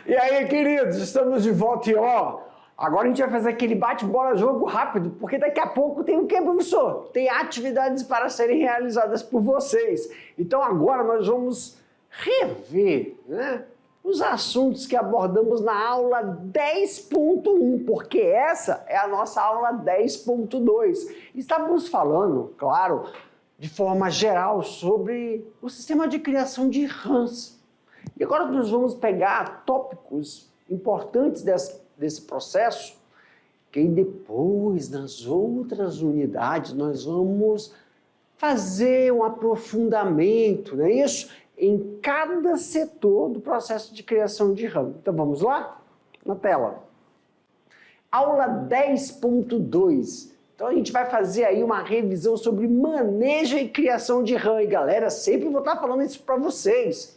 E aí, queridos, estamos de volta e ó, agora a gente vai fazer aquele bate-bola jogo rápido, porque daqui a pouco tem o quê, professor? Tem atividades para serem realizadas por vocês. Então agora nós vamos rever, né, os assuntos que abordamos na aula 10.1, porque essa é a nossa aula 10.2. Estávamos falando, claro, de forma geral sobre o sistema de criação de rãs. E agora nós vamos pegar tópicos importantes desse processo, que aí depois, nas outras unidades, nós vamos fazer um aprofundamento, não é isso? Em cada setor do processo de criação de rã. Então vamos lá? Na tela. Aula 10.2. Então a gente vai fazer aí uma revisão sobre manejo e criação de rã. E galera, sempre vou estar falando isso para vocês.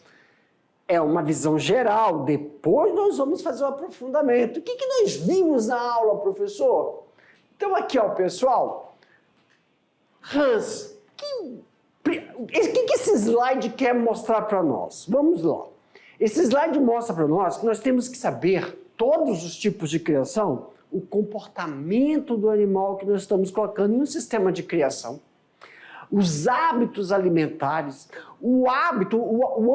É uma visão geral, depois nós vamos fazer um aprofundamento. O que nós vimos na aula, professor? Então aqui, ó, pessoal, rãs. O que esse slide quer mostrar para nós? Vamos lá. Esse slide mostra para nós que nós temos que saber todos os tipos de criação, o comportamento do animal que nós estamos colocando em um sistema de criação, os hábitos alimentares, o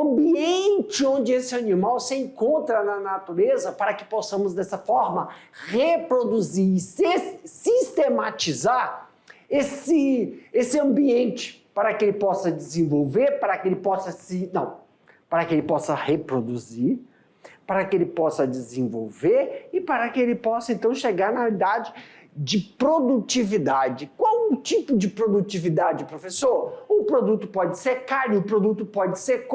ambiente onde esse animal se encontra na natureza, para que possamos dessa forma reproduzir e sistematizar esse ambiente, para que ele possa desenvolver, para que ele possa reproduzir, para que ele possa desenvolver e para que ele possa então chegar na idade de produtividade. Qual o tipo de produtividade, professor? O produto pode ser carne, o produto pode ser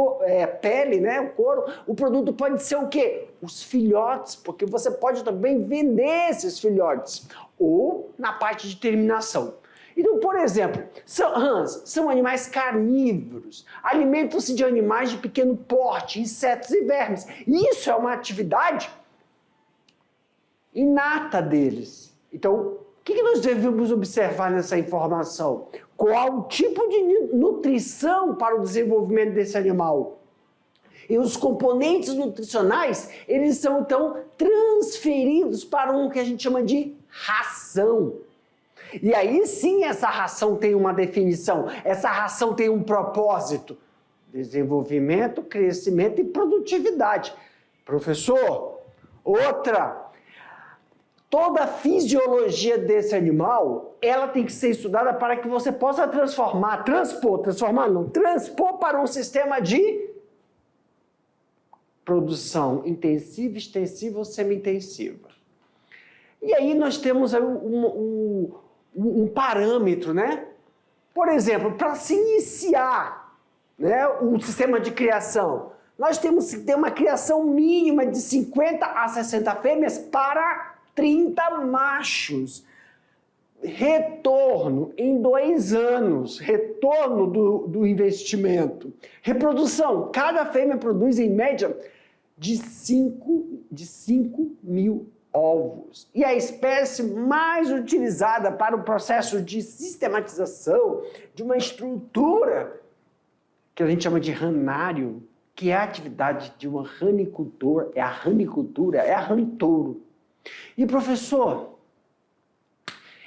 pele, né, o couro, o produto pode ser o quê? Os filhotes, porque você pode também vender esses filhotes, ou na parte de terminação. Então, por exemplo, rãs são animais carnívoros, alimentam-se de animais de pequeno porte, insetos e vermes. Isso é uma atividade inata deles. Então, o que nós devemos observar nessa informação? Qual o tipo de nutrição para o desenvolvimento desse animal? E os componentes nutricionais, eles são então transferidos para um que a gente chama de ração. E aí sim essa ração tem uma definição, essa ração tem um propósito: desenvolvimento, crescimento e produtividade. Professor, outra, toda a fisiologia desse animal, ela tem que ser estudada para que você possa transpor para um sistema de produção intensiva, extensiva ou semi-intensiva. E aí nós temos um parâmetro, né? Por exemplo, para se iniciar, né, o sistema de criação, nós temos que ter uma criação mínima de 50 a 60 fêmeas para 30 machos. Retorno em 2 anos, retorno do investimento. Reprodução, cada fêmea produz em média de 5 mil ovos. E a espécie mais utilizada para o processo de sistematização de uma estrutura que a gente chama de ranário, que é a atividade de um ranicultor, é a rantouro. E professor,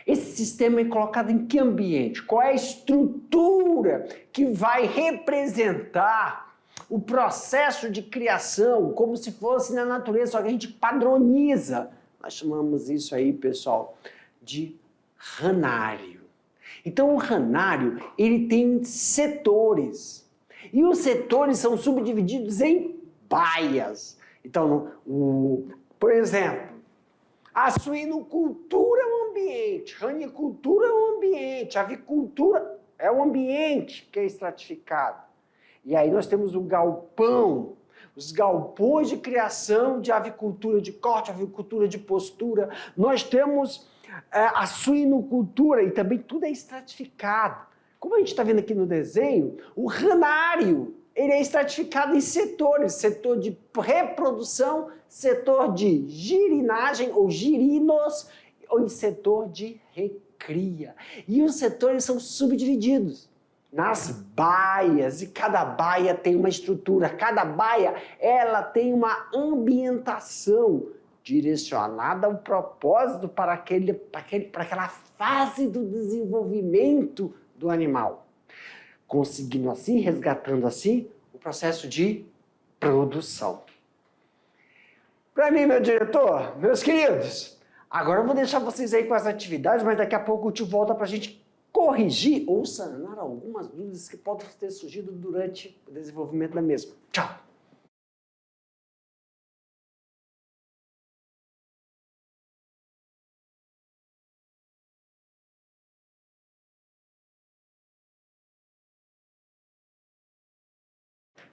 esse sistema é colocado em que ambiente? Qual é a estrutura que vai representar o processo de criação, como se fosse na natureza, só que a gente padroniza? Nós chamamos isso aí, pessoal, de ranário. Então o ranário, ele tem setores. E os setores são subdivididos em baias. Então, por exemplo, a suinocultura é um ambiente, ranicultura é um ambiente, avicultura é um ambiente que é estratificado. E aí nós temos o galpão, os galpões de criação de avicultura de corte, avicultura de postura. Nós temos a suinocultura e também tudo é estratificado. Como a gente está vendo aqui no desenho, o ranário, ele é estratificado em setores: setor de reprodução, setor de girinagem ou girinos, ou em setor de recria. E os setores são subdivididos. nas baias, e cada baia tem uma estrutura, cada baia ela tem uma ambientação direcionada ao propósito para aquela fase do desenvolvimento do animal, conseguindo assim, resgatando assim, o processo de produção. Para mim, meu diretor, meus queridos, agora eu vou deixar vocês aí com as atividades, mas daqui a pouco o tio volta para a gente corrigir ou sanar algumas dúvidas que podem ter surgido durante o desenvolvimento da mesma. Tchau!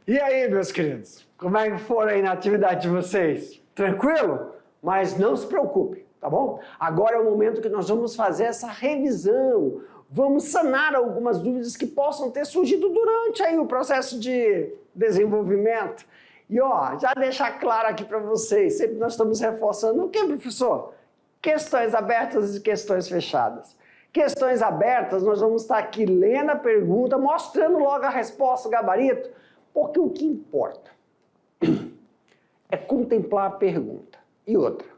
E aí, meus queridos? Como é que foram aí na atividade de vocês? Tranquilo? Mas não se preocupe, tá bom? Agora é o momento que nós vamos fazer essa revisão. Vamos sanar algumas dúvidas que possam ter surgido durante aí o processo de desenvolvimento. E ó, já deixar claro aqui para vocês, sempre nós estamos reforçando o que, professor? Questões abertas e questões fechadas. Questões abertas, nós vamos estar aqui lendo a pergunta, mostrando logo a resposta, o gabarito, porque o que importa é contemplar a pergunta. E outra,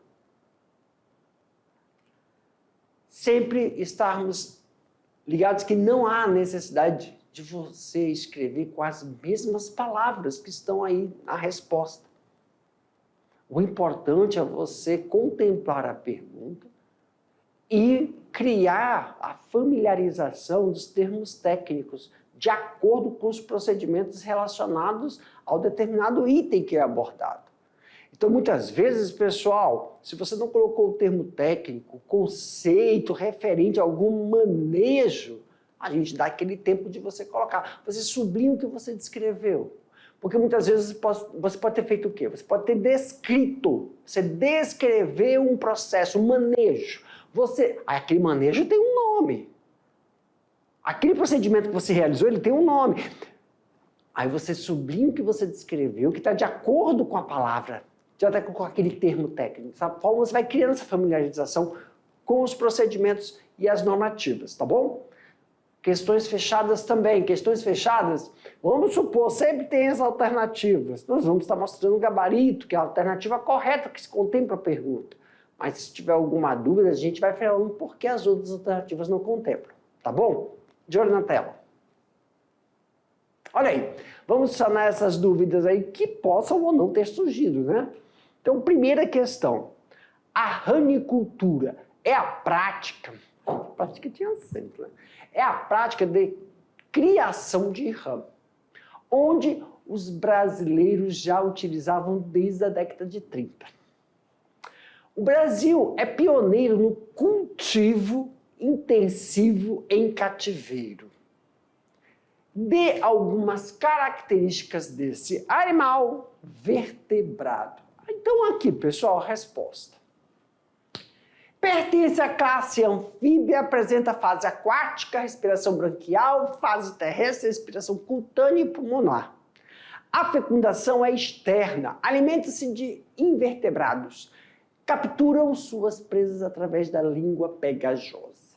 sempre estarmos ligados que não há necessidade de você escrever com as mesmas palavras que estão aí na resposta. O importante é você contemplar a pergunta e criar a familiarização dos termos técnicos de acordo com os procedimentos relacionados ao determinado item que é abordado. Então, muitas vezes, pessoal, se você não colocou o termo técnico, conceito referente a algum manejo, a gente dá aquele tempo de você colocar. Você sublinha o que você descreveu. Porque muitas vezes você pode ter feito o quê? Você pode ter descrito, você descreveu um processo, um manejo. Aquele manejo tem um nome. Aquele procedimento que você realizou, ele tem um nome. Aí você sublinha o que você descreveu, que está de acordo com a palavra, já está com aquele termo técnico. Dessa forma, você vai criando essa familiarização com os procedimentos e as normativas, tá bom? Questões fechadas também. Questões fechadas, vamos supor, sempre tem as alternativas. Nós vamos estar mostrando o gabarito, que é a alternativa correta que se contempla a pergunta. Mas se tiver alguma dúvida, a gente vai falando por que as outras alternativas não contemplam, tá bom? De olho na tela. Olha aí, vamos sanar essas dúvidas aí que possam ou não ter surgido, né? Então, primeira questão. A ranicultura é a prática tinha sempre, né? É a prática de criação de rã, onde os brasileiros já utilizavam desde a década de 30. O Brasil é pioneiro no cultivo intensivo em cativeiro. Dê algumas características desse animal vertebrado. Então aqui, pessoal, a resposta. Pertence à classe anfíbia, apresenta fase aquática, respiração branquial, fase terrestre, respiração cutânea e pulmonar. A fecundação é externa, alimenta-se de invertebrados. Capturam suas presas através da língua pegajosa.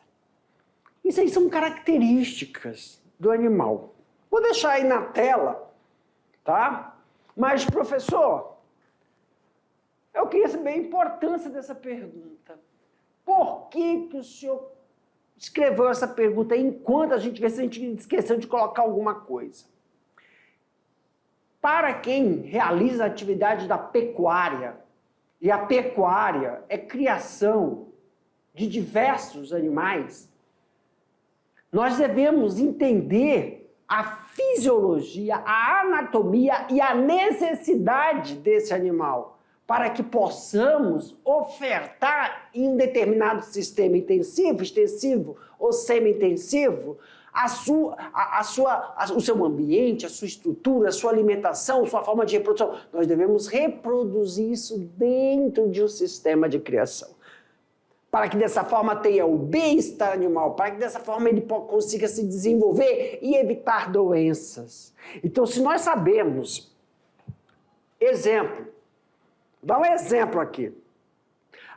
Isso aí são características do animal. Vou deixar aí na tela, tá? Mas, professor, eu queria saber a importância dessa pergunta. Por que o senhor escreveu essa pergunta enquanto a gente vê se a gente esqueceu de colocar alguma coisa? Para quem realiza a atividade da pecuária, e a pecuária é criação de diversos animais, nós devemos entender a fisiologia, a anatomia e a necessidade desse animal, para que possamos ofertar em um determinado sistema intensivo, extensivo ou semi-intensivo, o seu ambiente, a sua estrutura, a sua alimentação, a sua forma de reprodução. Nós devemos reproduzir isso dentro de um sistema de criação. Para que dessa forma tenha o bem-estar animal, para que dessa forma ele consiga se desenvolver e evitar doenças. Então, se nós sabemos, exemplo, dá um exemplo aqui.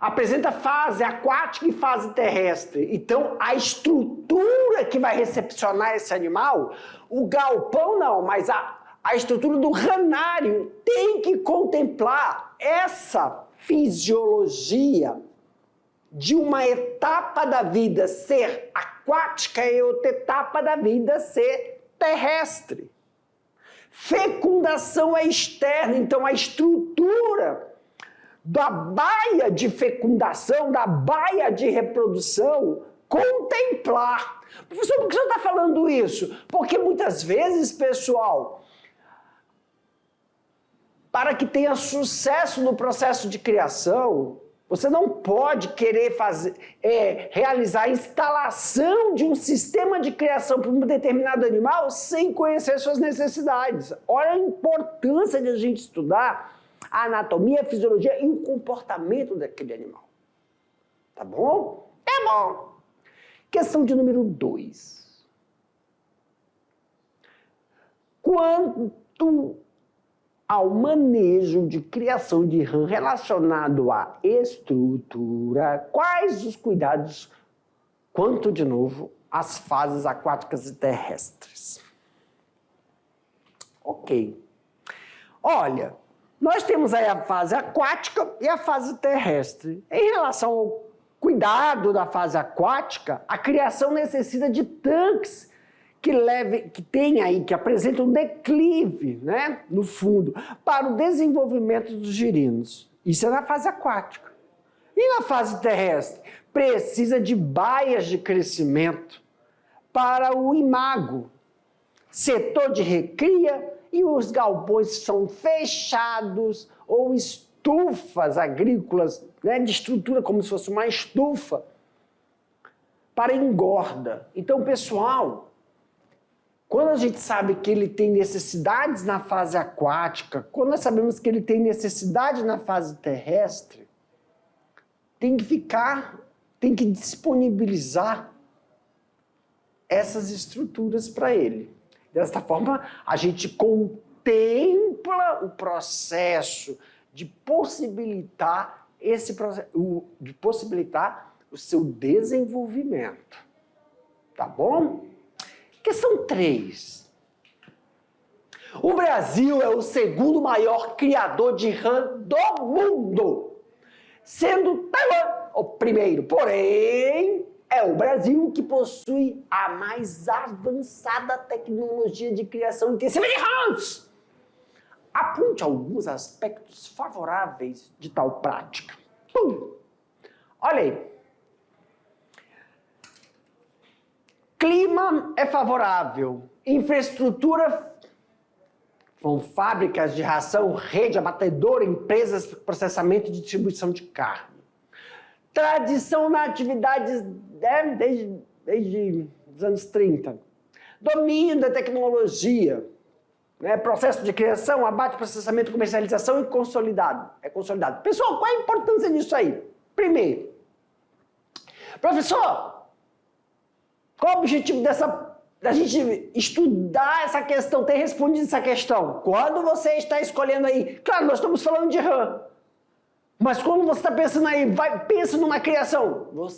apresenta fase aquática e fase terrestre. Então, a estrutura que vai recepcionar esse animal, o galpão não, mas a estrutura do ranário tem que contemplar essa fisiologia de uma etapa da vida ser aquática e outra etapa da vida ser terrestre. Fecundação é externa, então a estrutura da baia de fecundação, da baia de reprodução, contemplar. Professor, por que você está falando isso? Porque muitas vezes, pessoal, para que tenha sucesso no processo de criação, você não pode querer realizar a instalação de um sistema de criação para um determinado animal sem conhecer suas necessidades. Olha a importância de a gente estudar a anatomia, a fisiologia e o comportamento daquele animal. Tá bom? É bom. Questão de número 2. Quanto ao manejo de criação de rã relacionado à estrutura, quais os cuidados quanto, de novo, às fases aquáticas e terrestres? Ok. Olha, nós temos aí a fase aquática e a fase terrestre. Em relação ao cuidado da fase aquática, a criação necessita de tanques que apresentam um declive, né, no fundo, para o desenvolvimento dos girinos. Isso é na fase aquática. E na fase terrestre? Precisa de baias de crescimento para o imago. Setor de recria e os galpões são fechados ou estufas agrícolas, né, de estrutura como se fosse uma estufa para engorda. Então, pessoal, quando a gente sabe que ele tem necessidades na fase aquática, quando nós sabemos que ele tem necessidade na fase terrestre, tem que disponibilizar essas estruturas para ele. Desta forma, a gente contempla o processo de possibilitar o seu desenvolvimento. Tá bom? Questão 3. O Brasil é o segundo maior criador de rã do mundo, sendo Taiwan o primeiro. Porém, é o Brasil que possui a mais avançada tecnologia de criação intensiva de rãs. Aponte alguns aspectos favoráveis de tal prática. Olha aí. Clima é favorável, infraestrutura, com fábricas de ração, rede abatedora, empresas de processamento e distribuição de carne. Tradição na atividade desde os anos 30. Domínio da tecnologia, né? Processo de criação, abate, processamento, comercialização e consolidado. É consolidado. Pessoal, qual a importância disso aí? Primeiro, professor, qual o objetivo da gente estudar essa questão, ter respondido essa questão? Quando você está escolhendo aí, claro, nós estamos falando de rã, mas quando você está pensando aí, pensa numa criação. O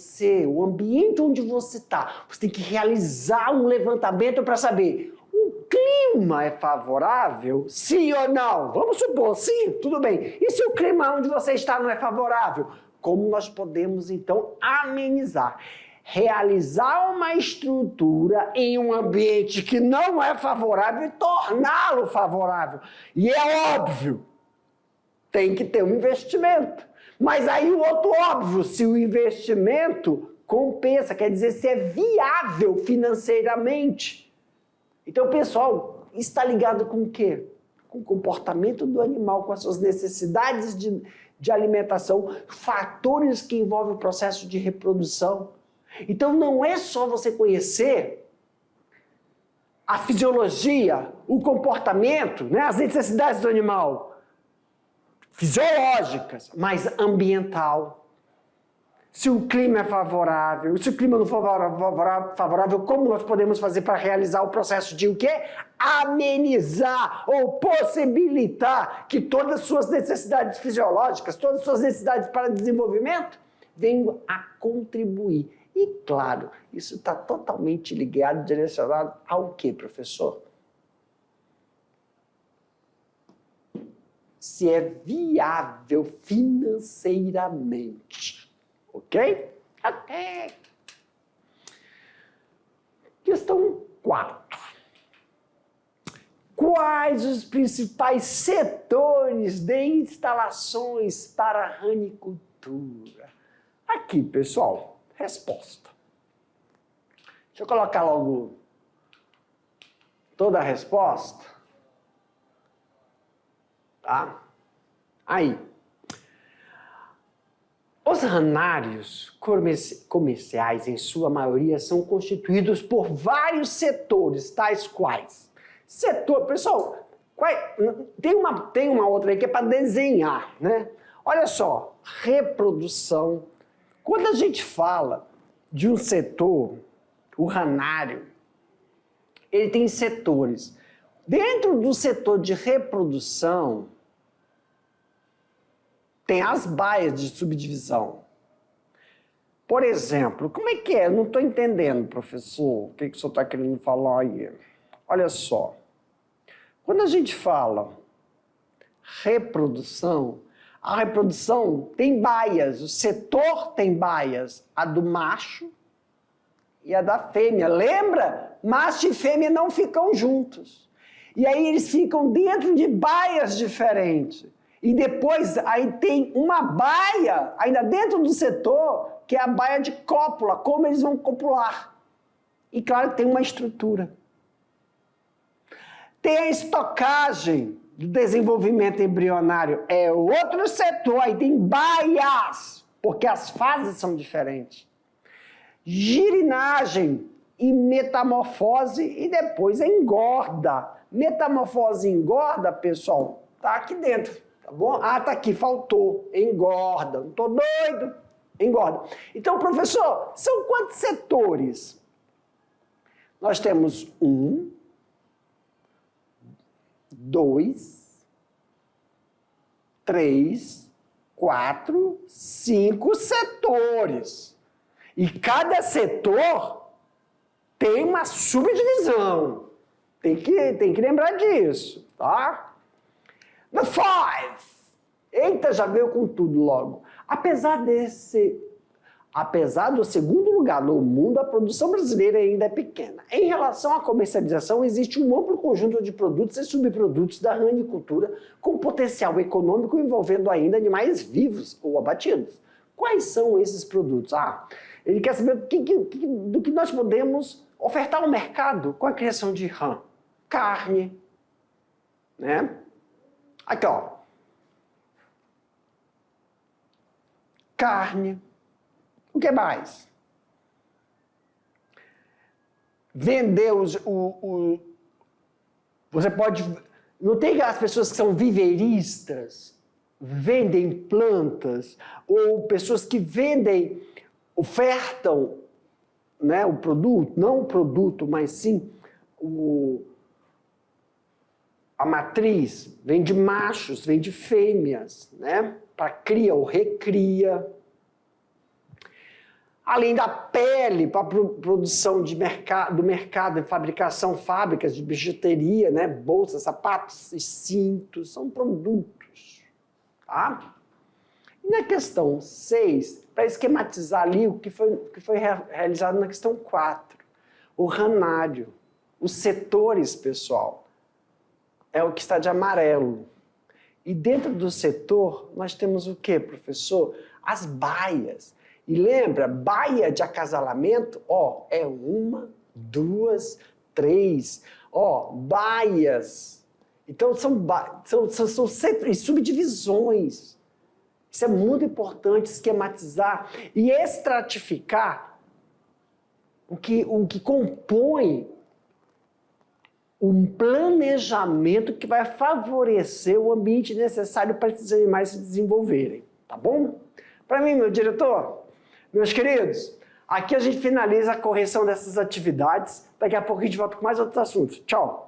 ambiente onde você está, você tem que realizar um levantamento para saber, o clima é favorável? Sim ou não? Vamos supor, sim, tudo bem. E se o clima onde você está não é favorável? Como nós podemos, então, amenizar? Realizar uma estrutura em um ambiente que não é favorável e torná-lo favorável. E é óbvio, tem que ter um investimento. Mas aí o outro óbvio, se o investimento compensa, quer dizer, se é viável financeiramente. Então, pessoal, está ligado com o quê? Com o comportamento do animal, com as suas necessidades de alimentação, fatores que envolvem o processo de reprodução. Então, não é só você conhecer a fisiologia, o comportamento, né, as necessidades do animal, fisiológicas, mas ambiental. se o clima é favorável. Se o clima não for favorável, como nós podemos fazer para realizar o processo de o quê? Amenizar ou possibilitar que todas as suas necessidades fisiológicas, todas as suas necessidades para desenvolvimento venham a contribuir. E claro, isso está totalmente ligado, direcionado ao quê, professor? Se é viável financeiramente. Ok? Ok. Questão 4. Quais os principais setores de instalações para a ranicultura? Aqui, pessoal, resposta. Deixa eu colocar logo toda a resposta. Tá? Aí. Os ranários comerciais, em sua maioria, são constituídos por vários setores, tais quais. Setor, pessoal, tem uma outra aí que é para desenhar, né? Olha só, reprodução. Quando a gente fala de um setor, o ranário, ele tem setores. Dentro do setor de reprodução, tem as baias de subdivisão. Por exemplo, como é que é? Eu não estou entendendo, professor, o que o senhor está querendo falar aí. Olha só, quando a gente fala reprodução, a reprodução tem baias, o setor tem baias, a do macho e a da fêmea. Lembra? Macho e fêmea não ficam juntos. E aí eles ficam dentro de baias diferentes. E depois aí tem uma baia, ainda dentro do setor, que é a baia de cópula, como eles vão copular. E claro, tem uma estrutura. Tem a estocagem do desenvolvimento embrionário, é outro setor, aí tem baias, porque as fases são diferentes. Girinagem e metamorfose e depois a engorda. Metamorfose e engorda, pessoal, tá aqui dentro. Tá bom? Ah, tá aqui, faltou. Engorda. Não tô doido. Engorda. Então, professor, são quantos setores? Nós temos 1, 2, 3, 4, 5 setores. E cada setor tem uma subdivisão. Tem que lembrar disso, tá? The 5. Eita, já veio com tudo logo. Apesar do segundo lugar no mundo, a produção brasileira ainda é pequena. Em relação à comercialização, existe um amplo conjunto de produtos e subprodutos da ranicultura com potencial econômico envolvendo ainda animais vivos ou abatidos. Quais são esses produtos? Ele quer saber do que nós podemos ofertar ao mercado com a criação de rã. Carne, né? Aqui, ó. Carne. O que mais? Vender você pode... Não tem as pessoas que são viveiristas, vendem plantas, ou pessoas que vendem, ofertam, né, o produto, não o produto, mas sim a matriz, vem de machos, vem de fêmeas, né? Para cria ou recria. Além da pele, para produção do mercado, fabricação, fábricas de bijuteria, né? Bolsas, sapatos e cintos, são produtos. Tá? E na questão 6, para esquematizar ali o que foi realizado na questão 4, o ranário, os setores, pessoal, é o que está de amarelo. E dentro do setor, nós temos o quê, professor? As baias. E lembra, baia de acasalamento, ó, é 1, 2, 3, ó, baias. Então, são setores e subdivisões. Isso é muito importante, esquematizar e estratificar o que compõe um planejamento que vai favorecer o ambiente necessário para esses animais se desenvolverem, tá bom? Para mim, meu diretor, Meus queridos, aqui a gente finaliza a correção dessas atividades. Daqui a pouco a gente volta com mais outros assuntos. Tchau!